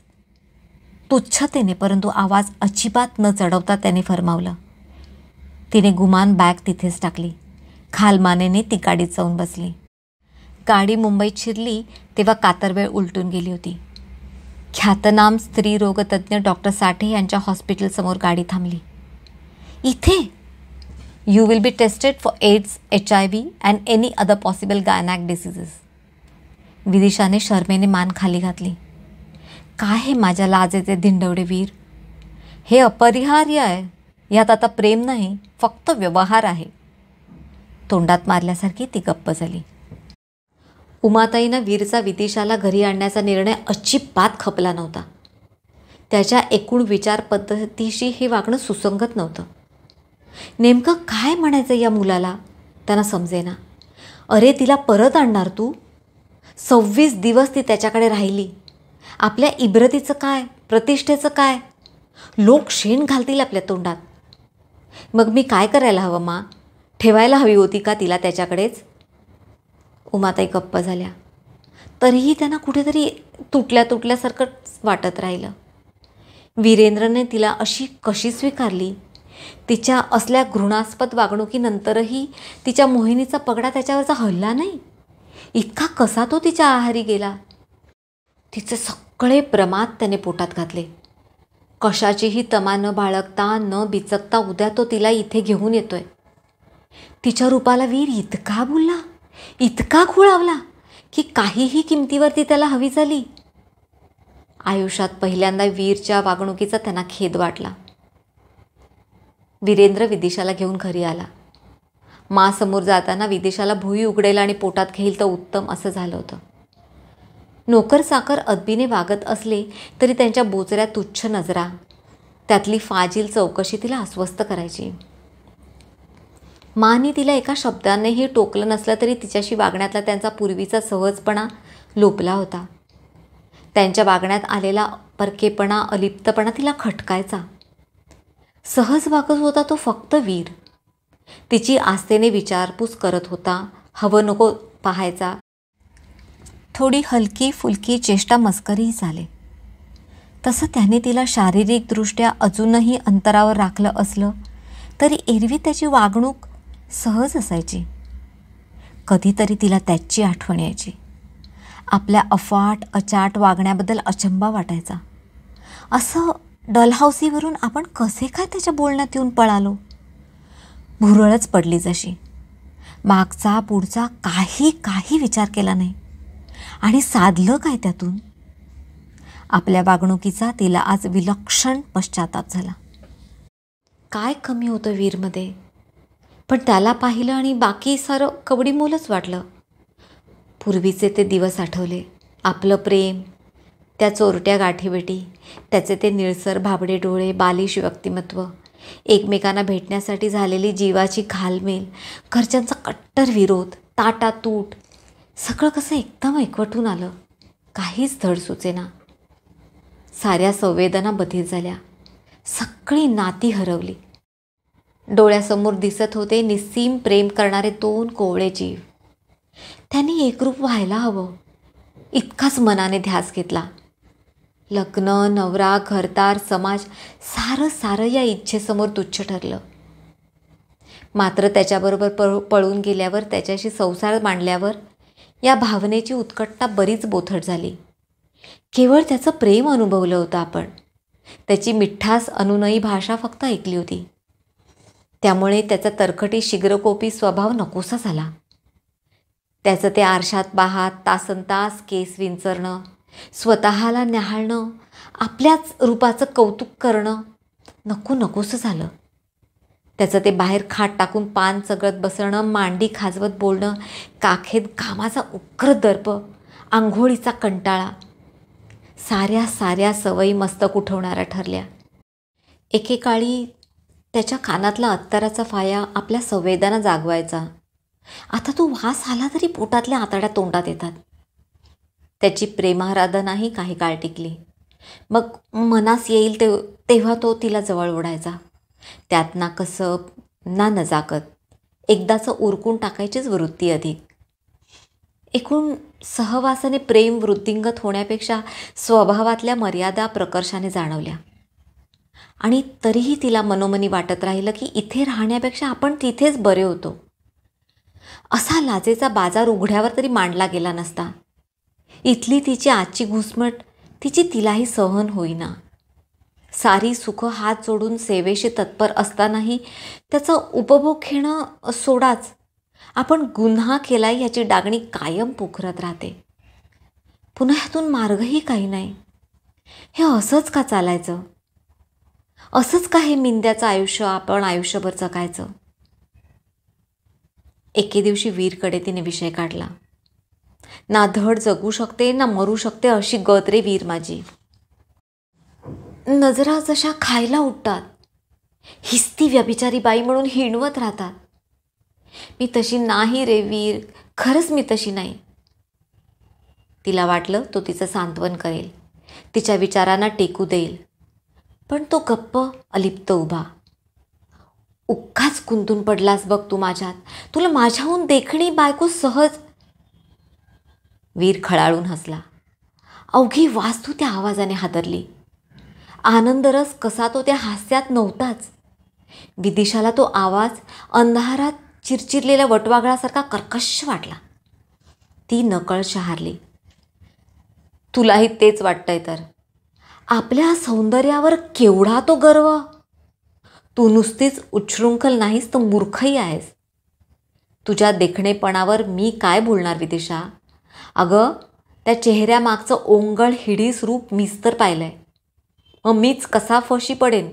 तुच्छतेने परंतु आवाज अजिबात न चढवता त्याने फरमावलं. तिने गुमान बॅग तिथेच टाकली. खालमानेने ती गाडीत जाऊन बसली. गाडी मुंबईत शिरली तेव्हा कातरवेळ उलटून गेली होती. ख्यातनाम स्त्रीरोगतज्ञ डॉक्टर साठे यांच्या हॉस्पिटलसमोर गाडी थांबली. इथे you will be tested for AIDS, HIV and any other possible gynaec diseases. विदिशाने शर्मेने मान खाली घातली. काय हे माझ्या लाजेचे धिंडवडे वीर, हे अपरिहार्य आहे. यात आता प्रेम नाही, फक्त व्यवहार आहे. तोंडात मारल्यासारखी ती गप्प झाली. उमाताईनं वीरचा विदिशाला घरी आणण्याचा निर्णय अजिबात खपला नव्हता. त्याच्या एकूण विचार पद्धतीशी हे वागणं सुसंगत नव्हतं. नेमकं काय म्हणायचं या मुलाला त्यांना समजेना. अरे तिला परत आणणार तू? 26 दिवस ती त्याच्याकडे राहिली. आपल्या इब्रतीचं काय, प्रतिष्ठेचं काय? लोक शेण घालतील आपल्या तोंडात. मग मी काय करायला हवं मा? ठेवायला हवी होती का तिला त्याच्याकडेच? उमाताई गप्प झाल्या. तरीही त्यांना कुठेतरी तुटल्यासारखं वाटत राहिलं. वीरेंद्रने तिला अशी कशी स्वीकारली? तिच्या असल्या घृणास्पद वागणुकीनंतरही तिच्या मोहिनीचा पगडा त्याच्यावरचा हलला नाही. इतका कसा तो तिच्या आहारी गेला? तिचे सगळे प्रमाद त्याने पोटात घातले. कशाचीही तमा न बाळगता न बिचकता उद्या तो तिला इथे घेऊन येतोय. तिच्या रूपाला वीर इतका बोलला, इतका खुळावला की काहीही किमतीवरती त्याला हवी झाली. आयुष्यात पहिल्यांदा वीरच्या वागणुकीचा त्यांना खेद वाटला. वीरेंद्र विदिशाला घेऊन घरी आला. मासमोर जाताना विदिशाला भुई उघडेल आणि पोटात घेईल तर उत्तम असं झालं होतं. नोकर चाकर अदबीने वागत असले तरी त्यांच्या बोचऱ्या तुच्छ नजरा, त्यातली फाजील चौकशी तिला अस्वस्थ करायची. माने तिला एका शब्दानेही टोकलं नसलं तरी तिच्याशी वागण्यातला त्यांचा पूर्वीचा सहजपणा लोपला होता. त्यांच्या वागण्यात आलेला परकेपणा, अलिप्तपणा तिला खटकायचा. सहज वागत होता तो फक्त वीर. तिची आस्थेने विचारपूस करत होता, हवं नको पाहायचा. थोडी हलकी फुलकी चेष्टा मस्करीही झाले. तसं त्याने तिला शारीरिकदृष्ट्या अजूनही अंतरावर राखलं असलं तरी एरवी त्याची वागणूक सहज असायची. कधीतरी तिला त्याची आठवण यायची. आपल्या अफाट अचाट वागण्याबद्दल अचंबा वाटायचा. असं डलहौसीवरून आपण कसे काय त्याच्या बोलण्यात येऊन पळालो? भुरळच पडली जशी. मागचा पुढचा काही विचार केला नाही. आणि साधलं काय त्यातून? आपल्या वागणुकीचा तिला आज विलक्षण पश्चाताप झाला. काय कमी होतं वीरमध्ये? पण त्याला पाहिलं आणि बाकी सारं कवडीमोलच वाटलं. पूर्वीचे ते दिवस आठवले. आपलं प्रेम, त्या चोरट्या गाठीभेटी, त्याचे ते निळसर भाबडे डोळे, बालिश व्यक्तिमत्व, एकमेकांना भेटण्यासाठी झालेली जीवाची घालमेल, घरच्यांचा कट्टर विरोध, ताटातूट, सगळं कसं एकदम एकवटून आलं. काहीच धड सुचेना. साऱ्या संवेदना बधीर झाल्या. सगळी नाती हरवली. डोळ्यासमोर दिसत होते निस्सीम प्रेम करणारे 2 कोवळे जीव. त्यांनी एकरूप व्हायला हवं इतकाच मनाने ध्यास घेतला. लग्न, नवरा, घरदार, समाज सारं या इच्छेसमोर तुच्छ ठरलं. मात्र त्याच्याबरोबर पळून गेल्यावर, त्याच्याशी संसार मांडल्यावर या भावनेची उत्कटता बरीच बोथट झाली. केवळ त्याचं प्रेम अनुभवलं होतं आपण. त्याची मिठास अनुनयी भाषा फक्त ऐकली होती. त्यामुळे त्याचा तरकटी शीघ्रकोपी स्वभाव नकोसा झाला. त्याचं ते आरशात पाहात तासनतास केस विंचरणं, स्वतःला न्याहाळणं, आपल्याच रूपाचं कौतुक करणं नकोसं झालं. त्याचं ते बाहेर खाट टाकून पान चगळत बसणं, मांडी खाजवत बोलणं, काखेत घामाचा उग्र दर्प, आंघोळीचा कंटाळा, साऱ्या सवयी मस्तक उठवणाऱ्या ठरल्या. एकेकाळी त्याच्या कानातला अत्तराचा फाया आपल्या संवेदना जागवायचा. आता तो वास आला तरी पोटातल्या आतड्या तोंडात येतात. त्याची प्रेमाराधनाही काही काळ टिकली. मग मनास येईल तेव्हा तो तिला जवळ ओढायचा. त्यात ना कसब ना नजाकत, एकदाचं उरकून टाकायचीच वृत्ती अधिक. एकूण सहवासाने प्रेम वृद्धिंगत होण्यापेक्षा स्वभावातल्या मर्यादा प्रकर्षाने जाणवल्या. आणि तरीही तिला मनोमनी वाटत राहिलं की इथे राहण्यापेक्षा आपण तिथेच बरे होतो. असा लाजेचा बाजार उघड्यावर तरी मांडला गेला नसता. इथली तिची आजची घुसमट तिलाही सहन होईना. सारी सुख हात जोडून सेवेशी तत्पर असतानाही त्याचा उपभोग घेणं सोडाच, आपण गुन्हा केला याची डागणी कायम पोखरत राहते. पुन्हा ह्यातून मार्गही काही नाही. हे असंच का चालायचं? असंच का हे मिंद्याचं आयुष्य आपण आयुष्यभर जगायचं? एके दिवशी वीरकडे तिने विषय काढला. ना धड जगू शकते ना मरू शकते अशी गत रे वीर माझी. नजरा जशा खायला उठतात, हिस्ती व्यभिचारी बाई म्हणून हिणवत राहतात. मी तशी नाही रे वीर, खरंच मी तशी नाही. तिला वाटलं तो तिचं सांत्वन करेल, तिच्या विचारांना टेकू देईल, पण तो गप्प अलिप्त उभा. उक्काच गुंतून पडलास बघ तू माझ्यात, तुला माझ्याहून देखणी बायको सहज. वीर खळाळून हसला. अवघी वास्तू त्या आवाजाने हादरली. आनंदरस कसा तो त्या हास्यात नव्हताच. विदिशाला तो आवाज अंधारात चिरचिरलेल्या वटवाघळासारखा कर्कश वाटला. ती नकळ शहारली. तुलाही तेच वाटतंय तर? आपल्या सौंदर्यावर केवढा तो गर्व. तू नुसतीच उच्छृंखल नाहीस तर मूर्खही आहेस. तुझ्या देखणेपणावर मी काय बोलणार विदिशा? अगं, त्या चेहऱ्यामागचं ओंगळ हिडीस रूप मीच तर पाहिलंय. मग मीच कसा फशी पडेन?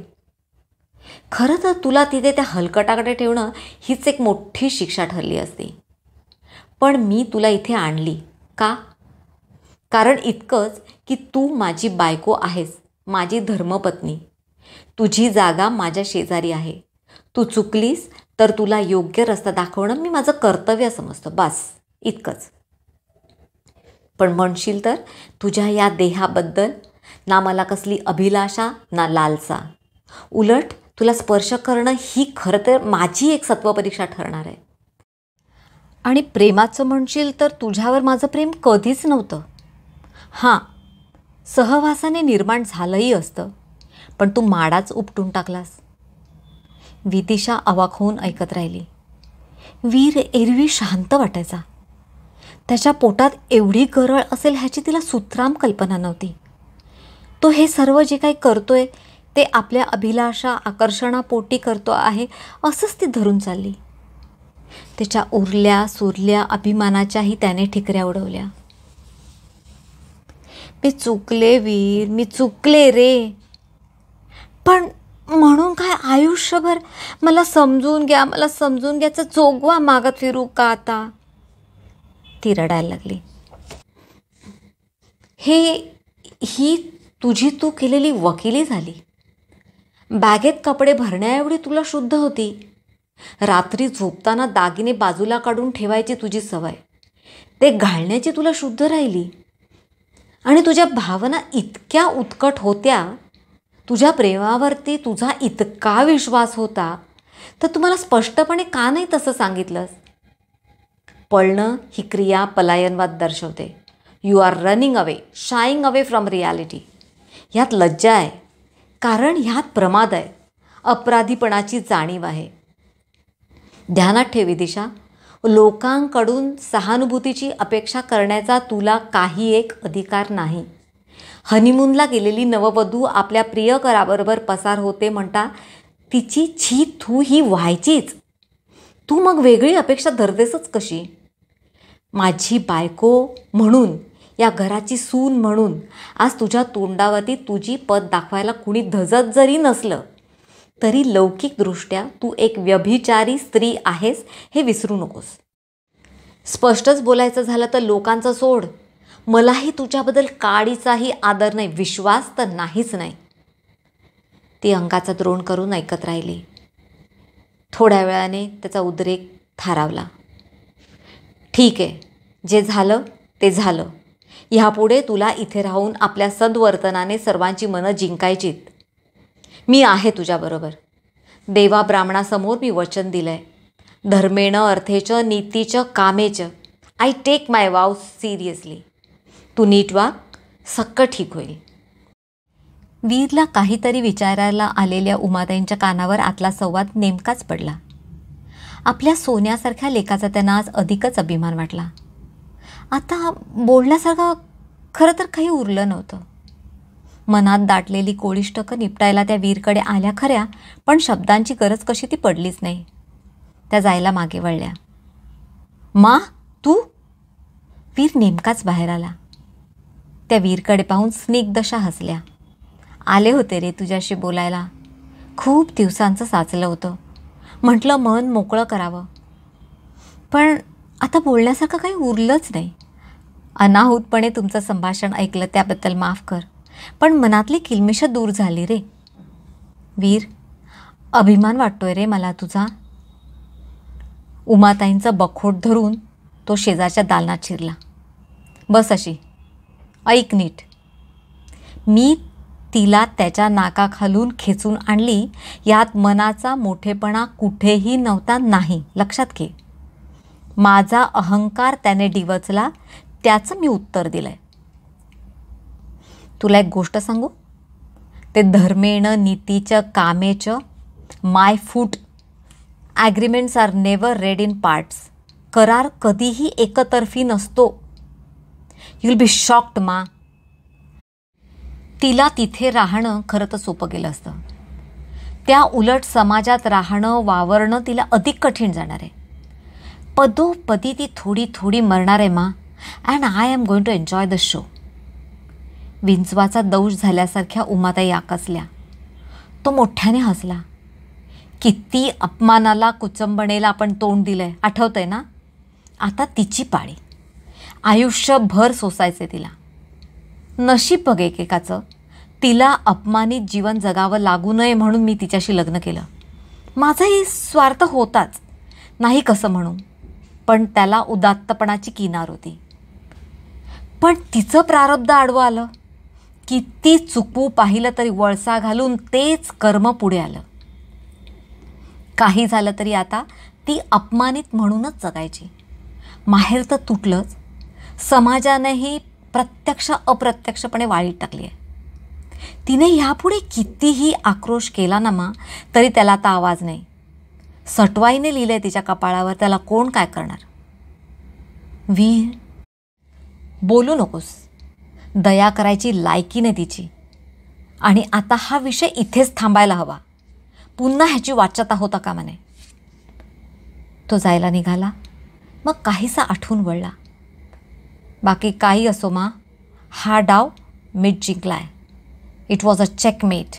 खरं तर तुला तिथे त्या हलकटाकडे ठेवणं हीच एक मोठी शिक्षा ठरली असती. पण मी तुला इथे आणली का? कारण इतकंच की तू माझी बायको आहेस, माझी धर्मपत्नी. तुझी जागा माझ्या शेजारी आहे. तू चुकलीस तर तुला योग्य रस्ता दाखवणं मी माझं कर्तव्य समजतो. बस इतकंच. पण म्हणशील तर तुझ्या या देहाबद्दल ना मला कसली अभिलाषा ना लालसा. उलट तुला स्पर्श करणं ही खरं तर माझी एक सत्वपरीक्षा ठरणार आहे. आणि प्रेमाचं म्हणशील तर तुझ्यावर माझं प्रेम कधीच नव्हतं. हां, सहवासाने निर्माण झालंही असतं, पण तू माडाच उपटून टाकलास. विदिशा अवाक होऊन ऐकत राहिली. वीर एरवी शांत वाटायचा. त्याच्या पोटात एवढी गरळ असेल ह्याची तिला सुतराम कल्पना नव्हती. तो हे सर्व जे काही करतोय ते आपल्या अभिलाषा आकर्षणापोटी करतो आहे असंच ती धरून चालली. तिच्या उरल्या सुरल्या अभिमानाच्याही त्याने ठिकऱ्या उडवल्या. मी चुकले वीर, मी चुकले रे. पण म्हणून काय आयुष्यभर मला समजून घ्या, मला समजून घ्यायचं जोगवा मागत फिरू का आता? ती रडायला लागली. ही तुझी तू केलेली वकिली झाली. बॅगेत कपडे भरण्याएवढी तुला शुद्ध होती. रात्री झोपताना दागिने बाजूला काढून ठेवायची तुझी सवय, ते घालण्याची तुला शुद्ध राहिली. आणि तुझ्या भावना इतक्या उत्कट होत्या, तुझ्या प्रेमावरती तुझा इतका विश्वास होता, तर तुम्हाला स्पष्टपणे का नाही तसं सांगितलंस? पळणं ही क्रिया पलायनवाद दर्शवते. You are running away, shying away from reality. ह्यात लज्जा आहे, कारण ह्यात प्रमाद आहे, अपराधीपणाची जाणीव आहे. ध्यानात ठेव विदिशा, लोकांकडून सहानुभूतीची अपेक्षा करण्याचा तुला काही एक अधिकार नाही. हनीमूनला गेलेली नववधू आपल्या प्रियकराबरोबर पसार होते म्हणता तिची छी थू ही व्हायचीच. तू मग वेगळी अपेक्षा धरतेसच कशी? माझी बायको म्हणून, या घराची सून म्हणून आज तुझ्या तोंडावरती तुझी पद दाखवायला कुणी धजत जरी नसलं तरी लौकिकदृष्ट्या तू एक व्यभिचारी स्त्री आहेस हे विसरू नकोस. स्पष्टच बोलायचं झालं तर लोकांचं सोड, मलाही तुझ्याबद्दल काडीचाही आदर नाही, विश्वास तर नाहीच नाही. ती अंगाचा द्रोण करून ऐकत राहिली. थोड्या वेळाने त्याचा उद्रेक थारावला. ठीक आहे, जे झालं ते झालं. ह्यापुढे तुला इथे राहून आपल्या सद्वर्तनाने सर्वांची मनं जिंकायचीत. मी आहे तुझ्याबरोबर. देवा ब्राह्मणासमोर मी वचन दिलं आहे. धर्मेण अर्थेच नीतीच कामेच. I take my vow seriously. तू नीट वाग, सगळं ठीक होईल. वीरला काहीतरी विचारायला आलेल्या उमाताईंच्या कानावर आतला संवाद नेमकाच पडला. आपल्या सोन्यासारख्या लेकाचा त्यांना आज अधिकच अभिमान वाटला. आता बोलण्यासारखं खरं तर काही उरलं नव्हतं. मनात दाटलेली कोळिष्टकं निपटायला त्या वीरकडे आल्या खऱ्या, पण शब्दांची गरज कशी ती पडलीच नाही. त्या जायला मागे वळल्या. मा, तू? वीर नेमकाच बाहेर आला. त्या वीरकडे पाहून स्निग्धशा हसल्या. आले होते रे तुझ्याशी बोलायला. खूप दिवसांचं साचलं होतं. म्हटलं मन मोकळं करावं, पण आता बोलण्यासारखं काही उरलंच नाही. अनाहूतपणे तुमचं संभाषण ऐकलं त्याबद्दल माफ कर, पण मनातली किलमिश दूर झाली रे. वीर, अभिमान वाटतोय रे मला तुझा. उमाताईंचं बखोट धरून तो शेजारच्या दालनात शिरला. बस अशी, ऐक नीट. मी तिला त्याच्या नाकाखालून खेचून आणली. यात मनाचा मोठेपणा कुठेही नव्हता. नाही, लक्षात घे. माझा अहंकार त्याने डिवचला, त्याचं मी उत्तर दिलंय. तुला एक गोष्ट सांगू? ते धर्मेण नीतीचं कामेचं my foot agreements are never read in parts. करार कधीही एकतर्फी नसतो. यू विल बी शॉक्ड मा. तिला तिथे राहणं खरं तर सोपं गेलं असतं. त्या उलट समाजात राहणं, वावरणं तिला अधिक कठीण जाणार आहे. पदोपदी ती थोडी थोडी मरणार आहे मा. And I am going to enjoy the show. विंचवाचा दंश झाल्यासारख्या उमाताई आकसल्या. तो मोठ्याने हसला. किती अपमानाला, कुचंबणेला आपण तोंड दिलंय, आठवतंय ना? आता तिची पाळी. आयुष्यभर सोसायचे तिला. नशीब बघ एकेकाचं. तिला अपमानित जीवन जगावं लागू नये म्हणून मी तिच्याशी लग्न केलं. माझाही स्वार्थ होताच, नाही कसं म्हणू, पण त्याला उदात्तपणाची किनार होती. पण तिचं प्रारब्ध आडवं आलं. किती चुकवू पाहिलं तरी वळसा घालून तेच कर्म पुढे आलं. काही झालं तरी आता ती अपमानित म्हणूनच जगायची. माहेर तर तुटलंच, समाजानेही प्रत्यक्ष अप्रत्यक्षपणे वाळीत टाकली आहे. तिने ह्यापुढे कितीही आक्रोश केला ना मा, तरी त्याला आता आवाज नाही. सटवाईने लिहिलंय तिच्या कपाळावर, त्याला कोण काय करणार? वीर, बोलू नकोस. दया करायची लायकी नाही तिची. आणि आता हा विषय इथेच थांबायला हवा. पुन्हा ह्याची वाच्यता होता कामा नये. तो जायला निघाला. मग काहीसा आठवून वळला. बाकी काही असो मा, हा डाव मीच जिंकलाय. It was a checkmate.